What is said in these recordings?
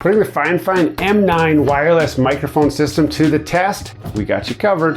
Putting the FIFINE M9 wireless microphone system to the test, we got you covered.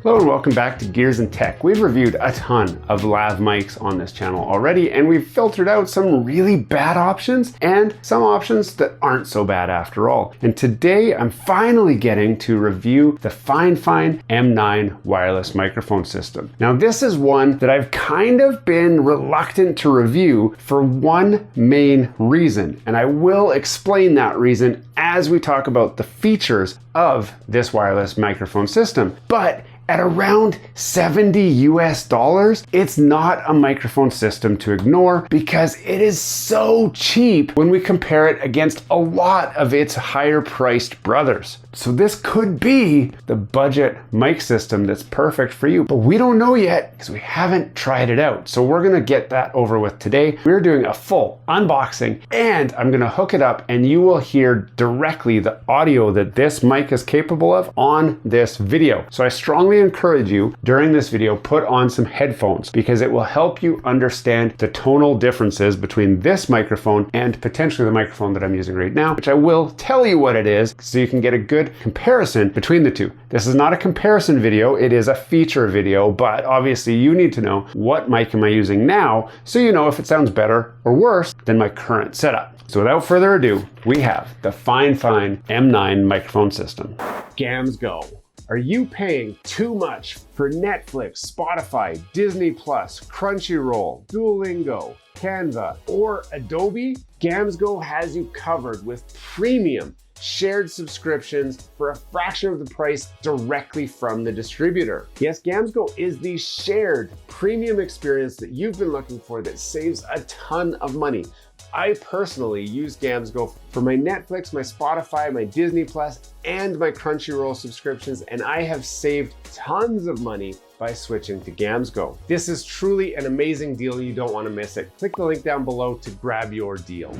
Hello and welcome back to Gears and Tech. We've reviewed a ton of lav mics on this channel already, and we've filtered out some really bad options and some options that aren't so bad after all. And today I'm finally getting to review the FIFINE M9 wireless microphone system. Now this is one that I've kind of been reluctant to review for one main reason, and I will explain that reason as we talk about the features of this wireless microphone system. But at around $70 US, it's not a microphone system to ignore because it is so cheap when we compare it against a lot of its higher priced brothers. So this could be the budget mic system that's perfect for you, but we don't know yet because we haven't tried it out. So we're gonna get that over with today. We're doing a full unboxing and I'm gonna hook it up and you will hear directly the audio that this mic is capable of on this video. So I strongly encourage you during this video, put on some headphones because it will help you understand the tonal differences between this microphone and potentially the microphone that I'm using right now, which I will tell you what it is so you can get a good comparison between the two. This is not a comparison video, it is a feature video, but obviously you need to know what mic am I using now so you know if it sounds better or worse than my current setup. So without further ado, we have the FIFINE M9 microphone system. Gams go. Are you paying too much for Netflix, Spotify, Disney Plus, Crunchyroll, Duolingo, Canva, or Adobe? GamsGo has you covered with premium shared subscriptions for a fraction of the price directly from the distributor. Yes, GamsGo is the shared premium experience that you've been looking for that saves a ton of money. I personally use GamsGo for my Netflix, my Spotify, my Disney Plus, and my Crunchyroll subscriptions, and I have saved tons of money by switching to GamsGo. This is truly an amazing deal. You don't want to miss it. Click the link down below to grab your deal.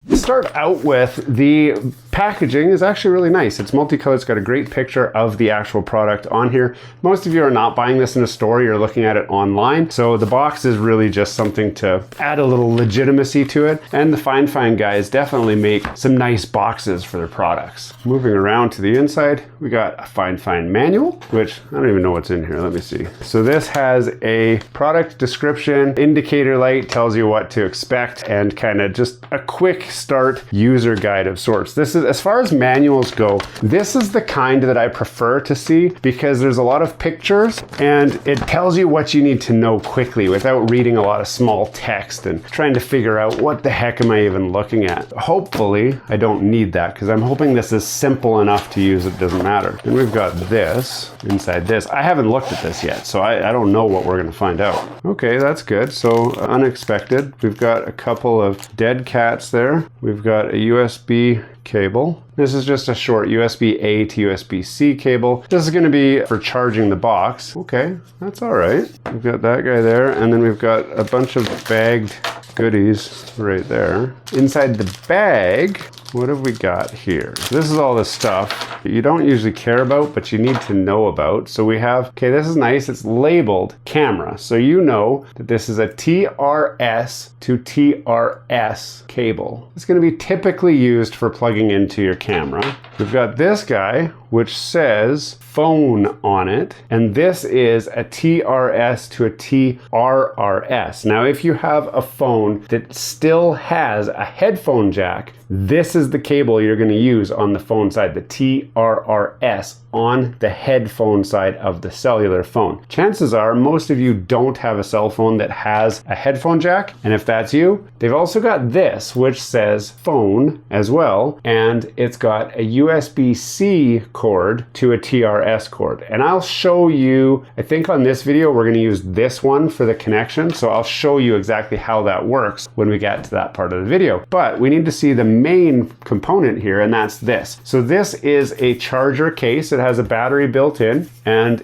To start out with, the packaging is actually really nice. It's multicolored, it's got a great picture of the actual product on here. Most of you are not buying this in a store, you're looking at it online. So the box is really just something to add a little legitimacy to it. And the FIFINE guys definitely make some nice boxes for their products. Moving around to the inside, we got a FIFINE manual, which I don't even know what's in here, let me see. So this has a product description, indicator light, tells you what to expect, and kind of just a quick start user guide of sorts. This is, as far as manuals go, this is the kind that I prefer to see because there's a lot of pictures and it tells you what you need to know quickly without reading a lot of small text and trying to figure out what the heck am I even looking at. Hopefully I don't need that because I'm hoping this is simple enough to use it doesn't matter. And we've got this inside this. I haven't looked at this yet, so I don't know what we're going to find out. Okay, that's good. So unexpected. We've got a couple of dead cats there. We've got a USB cable. This is just a short USB-A to USB-C cable. This is going to be for charging the box. Okay, that's all right. We've got that guy there, and then we've got a bunch of bagged goodies right there. Inside the bag, what have we got here? This is all the stuff you don't usually care about, but you need to know about. So we have, okay, this is nice. It's labeled camera. So you know that this is a TRS to TRS cable. It's going to be typically used for plugging into your camera. We've got this guy, which says phone on it, and this is a TRS to a TRRS. Now, if you have a phone that still has a headphone jack, this is the cable you're going to use on the phone side, the TRRS on the headphone side of the cellular phone. Chances are most of you don't have a cell phone that has a headphone jack, and if that's you, they've also got this, which says phone as well, and it's got a USB-C cord to a TRS cord. And I'll show you, I think on this video we're going to use this one for the connection, so I'll show you exactly how that works when we get to that part of the video. But we need to see the main component here, and that's this. So this is a charger case. It has a battery built in, and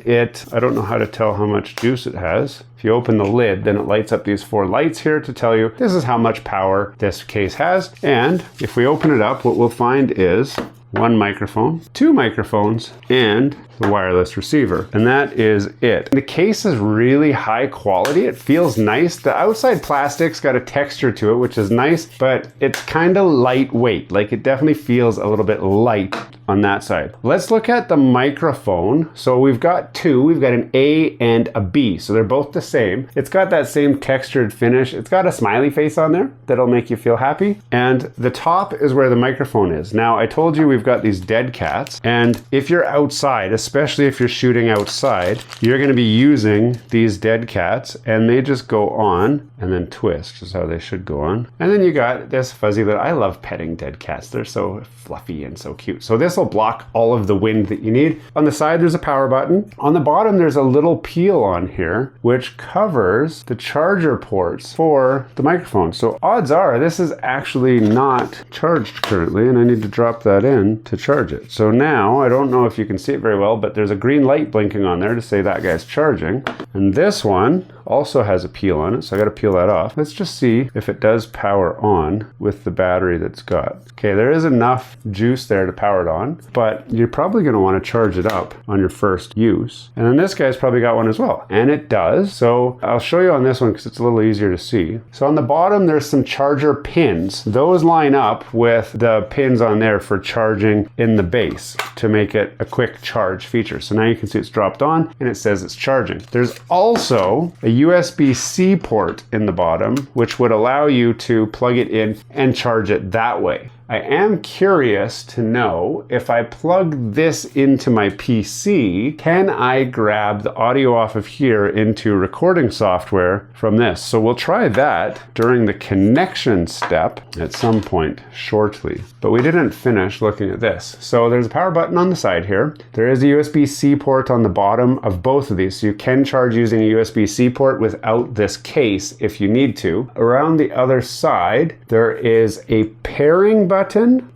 I don't know how to tell how much juice it has. If you open the lid, then it lights up these 4 lights here to tell you this is how much power this case has. And if we open it up, what we'll find is one microphone, two microphones, and the wireless receiver. And that is it. The case is really high quality. It feels nice. The outside plastic's got a texture to it, which is nice, but it's kind of lightweight. Like, it definitely feels a little bit light on that side. Let's look at the microphone. So we've got two. We've got an A and a B. So they're both the same. It's got that same textured finish. It's got a smiley face on there that'll make you feel happy. And the top is where the microphone is. Now, I told you we've got these dead cats. And if you're outside, especially if you're shooting outside, you're going to be using these dead cats, and they just go on and then twist, is how they should go on. And then you got this fuzzy little, I love petting dead cats. They're so fluffy and so cute. So this will block all of the wind that you need. On the side, there's a power button. On the bottom, there's a little peel on here, which covers the charger ports for the microphone. So odds are this is actually not charged currently, and I need to drop that in to charge it. So now, I don't know if you can see it very well, but there's a green light blinking on there to say that guy's charging. And this one also has a peel on it, so I gotta peel that off. Let's just see if it does power on with the battery that's got. Okay, there is enough juice there to power it on, but you're probably gonna wanna charge it up on your first use. And then this guy's probably got one as well, and it does. So I'll show you on this one because it's a little easier to see. So on the bottom, there's some charger pins. Those line up with the pins on there for charging in the base to make it a quick charge feature. So now you can see it's dropped on and it says it's charging. There's also a USB-C port in the bottom, which would allow you to plug it in and charge it that way. I am curious to know, if I plug this into my PC, can I grab the audio off of here into recording software from this? So we'll try that during the connection step at some point shortly. But we didn't finish looking at this. So there's a power button on the side here. There is a USB-C port on the bottom of both of these. So you can charge using a USB-C port without this case if you need to. Around the other side, there is a pairing button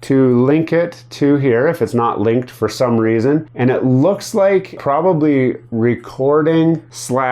to link it to here if it's not linked for some reason. And it looks like probably recording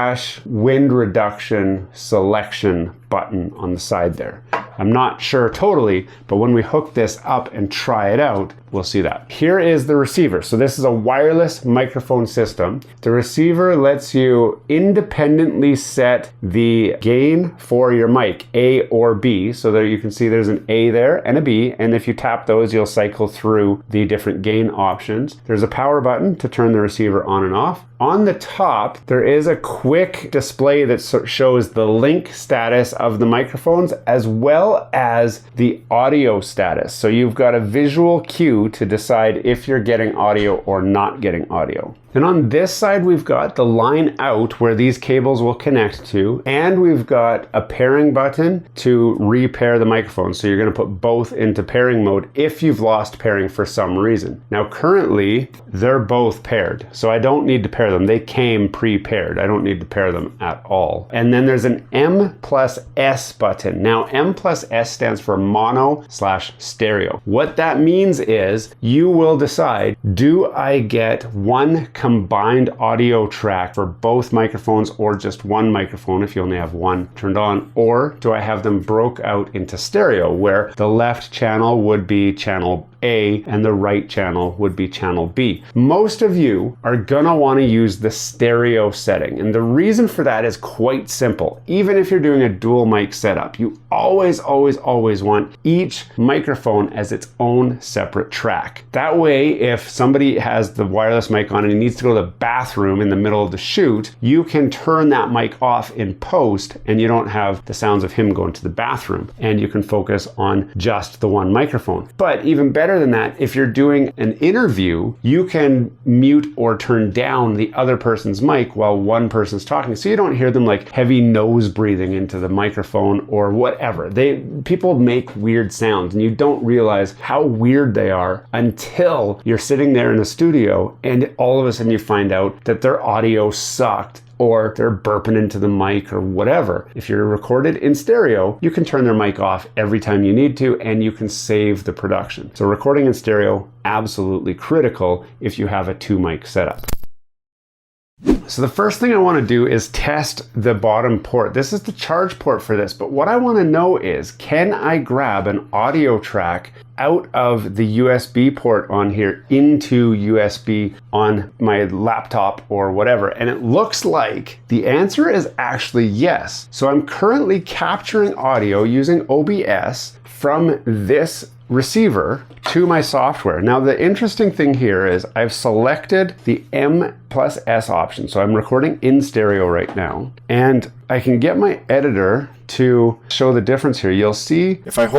/ wind reduction selection button on the side there. I'm not sure totally, but when we hook this up and try it out, we'll see that. Here is the receiver. So this is a wireless microphone system. The receiver lets you independently set the gain for your mic, A or B. So there you can see there's an A there and a B. And if you tap those, you'll cycle through the different gain options. There's a power button to turn the receiver on and off. On the top, there is a quick display that shows the link status of the microphones as well as the audio status. So you've got a visual cue to decide if you're getting audio or not getting audio. Then on this side, we've got the line out where these cables will connect to, and we've got a pairing button to repair the microphone. So you're gonna put both into pairing mode if you've lost pairing for some reason. Now currently, they're both paired, so I don't need to pair them. They came pre-paired. I don't need to pair them at all. And then there's an M+S button. Now M+S stands for mono / stereo. What that means is you will decide, do I get one combined audio track for both microphones or just one microphone if you only have one turned on, or do I have them broke out into stereo where the left channel would be channel A and the right channel would be channel B. Most of you are gonna wanna use the stereo setting, and the reason for that is quite simple. Even if you're doing a dual mic setup, you always want each microphone as its own separate track. That way, if somebody has the wireless mic on and he needs to go to the bathroom in the middle of the shoot, you can turn that mic off in post and you don't have the sounds of him going to the bathroom, and you can focus on just the one microphone. But even better than that, if you're doing an interview, you can mute or turn down the other person's mic while one person's talking, so you don't hear them like heavy nose breathing into the microphone or whatever. People make weird sounds and you don't realize how weird they are until you're sitting there in a studio and all of a sudden you find out that their audio sucked or they're burping into the mic or whatever. If you're recorded in stereo, you can turn their mic off every time you need to and you can save the production. So recording in stereo, absolutely critical if you have a 2 mic setup. So the first thing I want to do is test the bottom port. This is the charge port for this, but what I want to know is, can I grab an audio track out of the USB port on here into USB on my laptop or whatever? And it looks like the answer is actually yes. So I'm currently capturing audio using OBS from this receiver to my software. Now the interesting thing here is I've selected the M+S option. So I'm recording in stereo right now, and I can get my editor to show the difference here. You'll see if I'm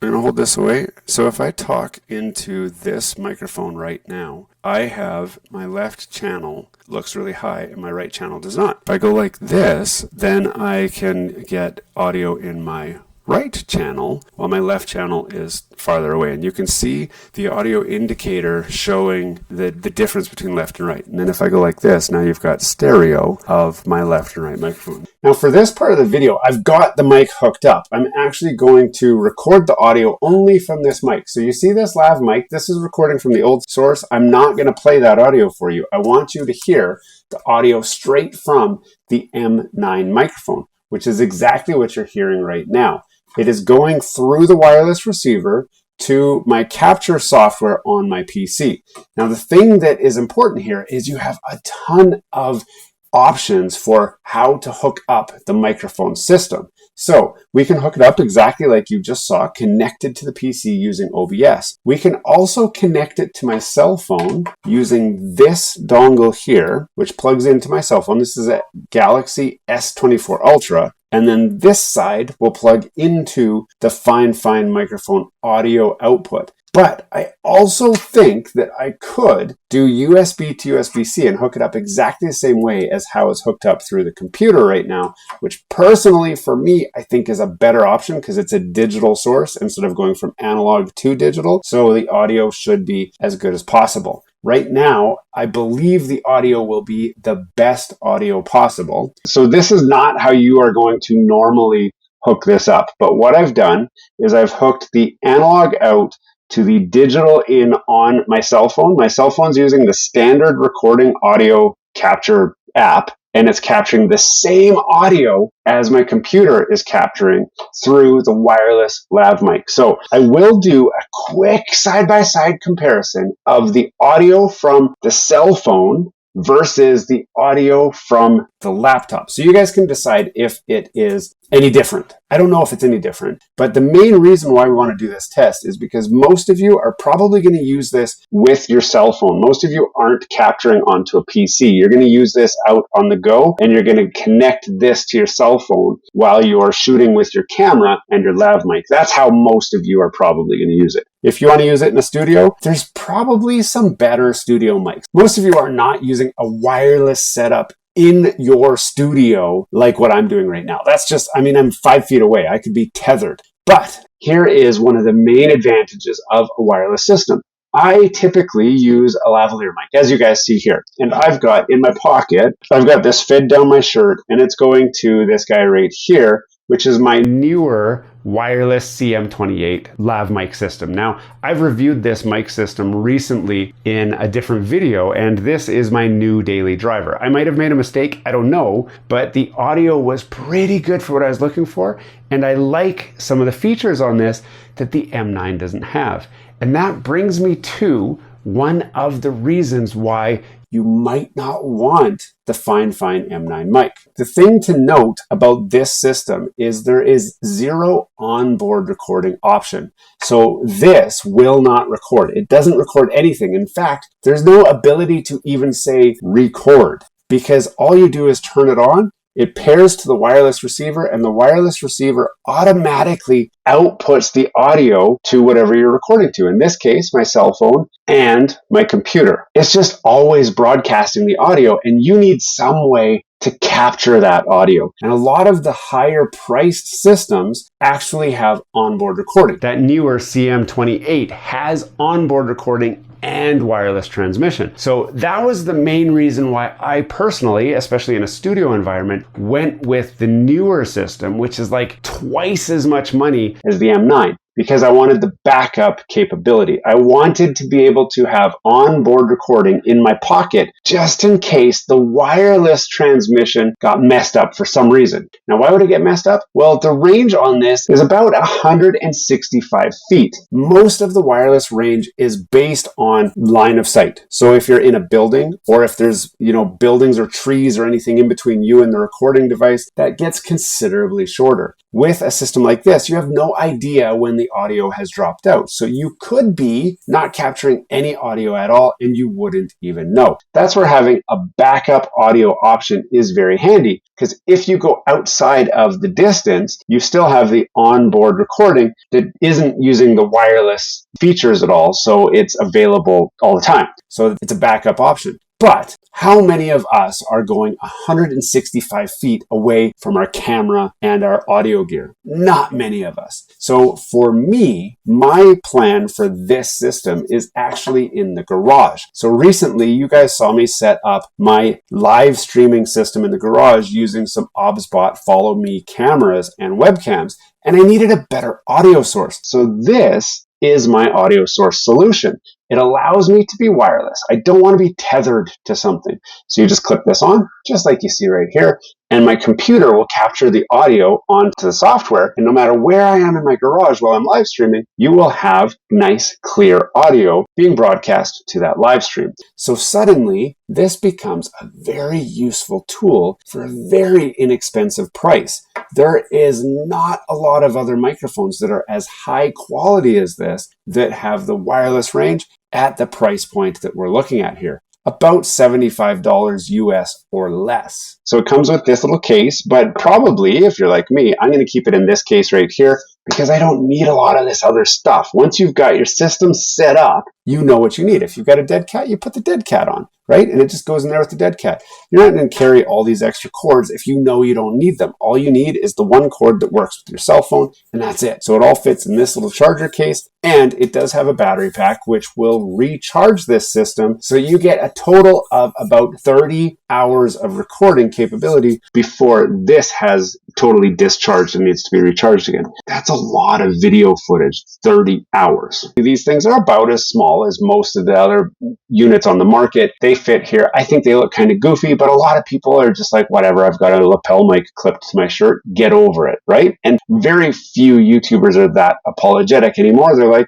gonna hold this away. So if I talk into this microphone right now, I have my left channel looks really high and my right channel does not. If I go like this, then I can get audio in my right channel while my left channel is farther away, and you can see the audio indicator showing the difference between left and right. And then if I go like this, now you've got stereo of my left and right microphone. Now for this part of the video, I've got the mic hooked up. I'm actually going to record the audio only from this mic. So you see this lav mic, this is recording from the old source. I'm not going to play that audio for you. I want you to hear the audio straight from the M9 microphone, which is exactly what you're hearing right now. It is going through the wireless receiver to my capture software on my PC. Now, the thing that is important here is you have a ton of options for how to hook up the microphone system. So we can hook it up exactly like you just saw, connected to the PC using OBS. We can also connect it to my cell phone using this dongle here, which plugs into my cell phone. This is a Galaxy S24 Ultra. And then this side will plug into the FIFINE microphone audio output. But I also think that I could do USB to USB-C and hook it up exactly the same way as how it's hooked up through the computer right now, which personally for me, I think is a better option because it's a digital source instead of going from analog to digital. So the audio should be as good as possible. Right now, I believe the audio will be the best audio possible. So this is not how you are going to normally hook this up. But what I've done is I've hooked the analog out to the digital in on my cell phone. My cell phone's using the standard recording audio capture app, and it's capturing the same audio as my computer is capturing through the wireless lav mic. So I will do a quick side-by-side comparison of the audio from the cell phone versus the audio from the laptop. So you guys can decide if it is any different. I don't know if it's any different, but the main reason why we want to do this test is because most of you are probably going to use this with your cell phone. Most of you aren't capturing onto a PC. You're going to use this out on the go, and you're going to connect this to your cell phone while you're shooting with your camera and your lav mic. That's how most of you are probably going to use it. If you want to use it in a studio, there's probably some better studio mics. Most of you are not using a wireless setup in your studio like what I'm doing right now. That's just, I'm 5 feet away. I could be tethered. But here is one of the main advantages of a wireless system. I typically use a lavalier mic, as you guys see here. And I've got in my pocket, I've got this fed down my shirt, and it's going to this guy right here, which is my newer wireless CM28 lav mic system. Now, I've reviewed this mic system recently in a different video, and this is my new daily driver. I might have made a mistake, I don't know, but the audio was pretty good for what I was looking for, and I like some of the features on this that the M9 doesn't have. And that brings me to one of the reasons why you might not want the FIFINE M9 mic. The thing to note about this system is there is zero onboard recording option. So this will not record. It doesn't record anything. In fact, there's no ability to even say record, because all you do is turn it on. It pairs to the wireless receiver, and the wireless receiver automatically outputs the audio to whatever you're recording to. In this case, my cell phone and my computer. It's just always broadcasting the audio, and you need some way to capture that audio. And a lot of the higher priced systems actually have onboard recording. That newer CM28 has onboard recording and wireless transmission. So that was the main reason why I personally, especially in a studio environment, went with the newer system, which is like twice as much money as the M9. because I wanted the backup capability. I wanted to be able to have onboard recording in my pocket just in case the wireless transmission got messed up for some reason. Now, why would it get messed up? Well, the range on this is about 165 feet. Most of the wireless range is based on line of sight. So if you're in a building, or if there's, buildings or trees or anything in between you and the recording device, that gets considerably shorter. With a system like this, you have no idea when the audio has dropped out. So you could be not capturing any audio at all and you wouldn't even know. That's where having a backup audio option is very handy, because if you go outside of the distance, you still have the onboard recording that isn't using the wireless features at all. So it's available all the time. So it's a backup option. But how many of us are going 165 feet away from our camera and our audio gear? Not many of us. So for me, my plan for this system is actually in the garage. So recently, you guys saw me set up my live streaming system in the garage using some OBSBot Follow Me cameras and webcams, and I needed a better audio source. So this is my audio source solution. It allows me to be wireless. I don't want to be tethered to something. So you just clip this on, just like you see right here, and my computer will capture the audio onto the software. And no matter where I am in my garage while I'm live streaming, you will have nice, clear audio being broadcast to that live stream. So suddenly, this becomes a very useful tool for a very inexpensive price. There is not a lot of other microphones that are as high quality as this that have the wireless range at the price point that we're looking at here. About $75 US or less. So it comes with this little case, but probably if you're like me, I'm going to keep it in this case right here because I don't need a lot of this other stuff. Once you've got your system set up, you know what you need. If you've got a dead cat, you put the dead cat on, right? And it just goes in there with the dead cat. You're not going to carry all these extra cords if you know you don't need them. All you need is the one cord that works with your cell phone, and that's it. So it all fits in this little charger case, and it does have a battery pack, which will recharge this system. So you get a total of about 30 hours of recording capability before this has totally discharged and needs to be recharged again. That's a lot of video footage, 30 hours. These things are about as small as most of the other units on the market. They fit here. I think they look kind of goofy, but a lot of people are just like, whatever, I've got a lapel mic clipped to my shirt, get over it, right? And very few YouTubers are that apologetic anymore. They're like,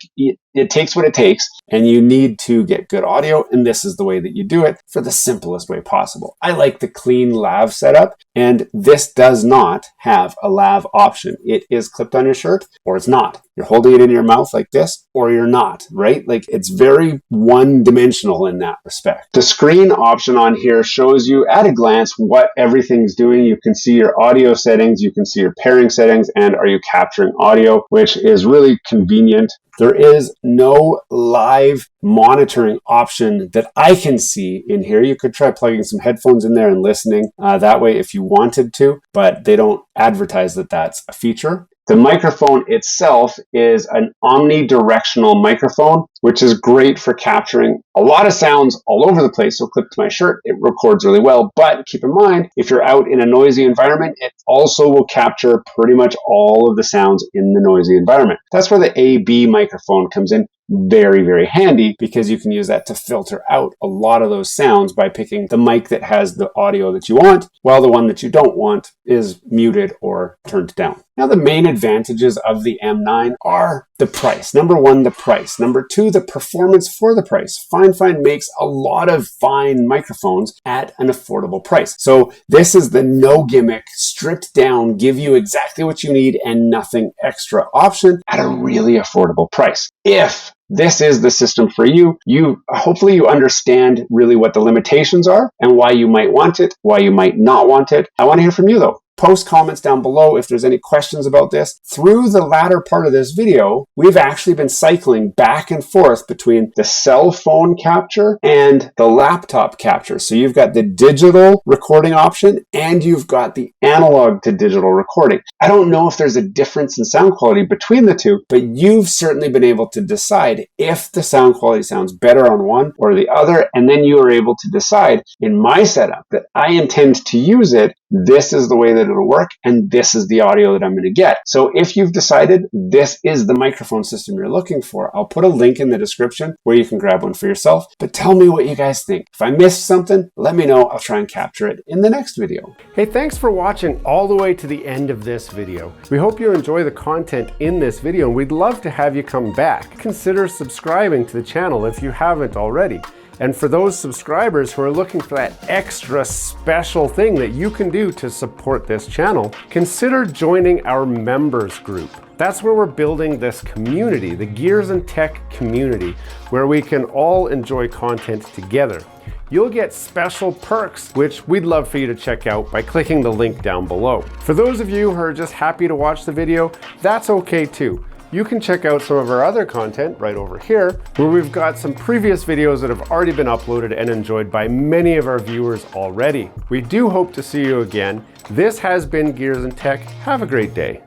it takes what it takes, and you need to get good audio, and this is the way that you do it for the simplest way possible. I like the clean lav setup, and this does not have a lav option. It is clipped on your shirt, or it's not. You're holding it in your mouth like this, or you're not, right? Like, it's very one-dimensional in that respect. The screen option on here shows you at a glance what everything's doing. You can see your audio settings, you can see your pairing settings, and are you capturing audio, which is really convenient. There is no live monitoring option that I can see in here. You could try plugging some headphones in there and listening that way if you wanted to, but they don't advertise that that's a feature. The microphone itself is an omnidirectional microphone, which is great for capturing a lot of sounds all over the place. So clipped to my shirt, it records really well. But keep in mind, if you're out in a noisy environment, it also will capture pretty much all of the sounds in the noisy environment. That's where the AB microphone comes in. Very, very handy, because you can use that to filter out a lot of those sounds by picking the mic that has the audio that you want, while the one that you don't want is muted or turned down. Now, the main advantages of the M9 are the price. Number one, the price. Number two, the performance for the price. FIFINE makes a lot of fine microphones at an affordable price. So this is the no gimmick, stripped down, give you exactly what you need and nothing extra option at a really affordable price. If this is the system for you, hopefully you understand really what the limitations are and why you might want it, why you might not want it. I want to hear from you though. Post comments down below if there's any questions about this. Through the latter part of this video, we've actually been cycling back and forth between the cell phone capture and the laptop capture. So you've got the digital recording option and you've got the analog to digital recording. I don't know if there's a difference in sound quality between the two, but you've certainly been able to decide if the sound quality sounds better on one or the other, and then you are able to decide in my setup that I intend to use it this is the way that it'll work, and this is the audio that I'm going to get. So if you've decided this is the microphone system you're looking for, I'll put a link in the description where you can grab one for yourself. But tell me what you guys think. If I missed something, let me know. I'll try and capture it in the next video. Hey, thanks for watching all the way to the end of this video. We hope you enjoy the content in this video, and we'd love to have you come back. Consider subscribing to the channel if you haven't already. And for those subscribers who are looking for that extra special thing that you can do to support this channel, consider joining our members group. That's where we're building this community, the Gears and Tech community, where we can all enjoy content together. You'll get special perks, which we'd love for you to check out by clicking the link down below. For those of you who are just happy to watch the video, that's okay too. You can check out some of our other content right over here, where we've got some previous videos that have already been uploaded and enjoyed by many of our viewers already. We do hope to see you again. This has been Gears and Tech. Have a great day.